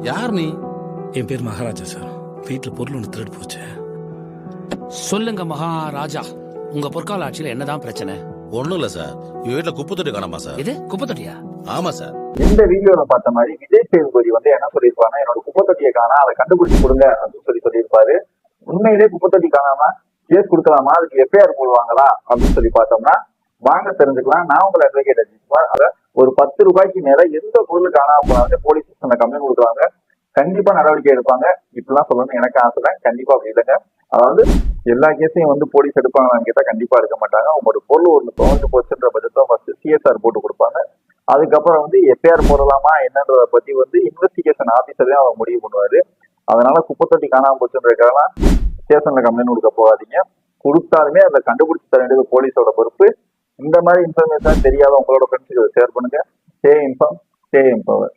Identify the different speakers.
Speaker 1: யார் நீ?
Speaker 2: என் பேர் மகாராஜா சார். வீட்டில் பொருள் ஒன்று திருடு போச்சு.
Speaker 3: சொல்லுங்க மகாராஜா, உங்க பொற்கால ஆட்சியில என்னதான் பிரச்சனை?
Speaker 1: ஒண்ணும் இல்ல சார், இவ வீட்டுல குப்பை தொட்டி காணாமா சார்?
Speaker 3: இது குப்பை தொட்டியா?
Speaker 1: ஆமா சார்.
Speaker 4: இந்த வீடியோல பார்த்த மாதிரி விஜய் சேதுபதி என்ன சொல்லியிருப்பாங்க, என்னோட குப்பை தொட்டியை காணா, அதை கண்டுபிடிச்சு கொடுங்க அப்படின்னு சொல்லியிருப்பாரு. உண்மையிலே குப்பை தொட்டி காணாம கேஸ் கொடுக்கலாமா, அதுக்கு எஃப்ஐஆர் போடுவாங்களா அப்படின்னு சொல்லி பார்த்தோம்னா வாங்க தெரிஞ்சுக்கலாம். நான் உங்களை அட்வொகேட் அஜித்குமார். அதை ஒரு 10 ரூபாய்க்கு மேல எந்த பொருள் காணாம போனாலும் போலீஸ் ஸ்டேஷன்ல கம்ப்ளைண்ட் கொடுக்குறாங்க, கண்டிப்பா நடவடிக்கை எடுப்பாங்க. இப்படிலாம் சொல்லணும்னு எனக்கு ஆசை. கண்டிப்பா அப்படி இல்லைங்க. அதாவது எல்லா கேஸையும் போலீஸ் எடுப்பாங்களான்னு கேட்டா கண்டிப்பா எடுக்க மாட்டாங்க. உங்களோட பொருள் ஒன்று தொலைஞ்சு போச்சுன்ற பட்சத்தை ஃபர்ஸ்ட் சிஎஸ்ஆர் போட்டு கொடுப்பாங்க. அதுக்கப்புறம் எஃப்ஐஆர் போடலாமா என்னன்றத பத்தி இன்வெஸ்டிகேஷன் ஆபீசர் தான் அவங்க முடிவு பண்ணுவாரு. அதனால குப்பை தொட்டி காணாம போச்சுன்றதுக்காக ஸ்டேஷன்ல கம்ப்ளைண்ட் கொடுக்க போகாதீங்க. கொடுத்தாலுமே அதை கண்டுபிடிச்சு தர வேண்டியது போலீஸோட பொறுப்பு. இந்த மாதிரி இன்ஃபர்மேஷன் தெரியாத உங்களோட ஃப்ரெண்ட்ஸுக்கு ஷேர் பண்ணுங்க. Stay inform, stay empower.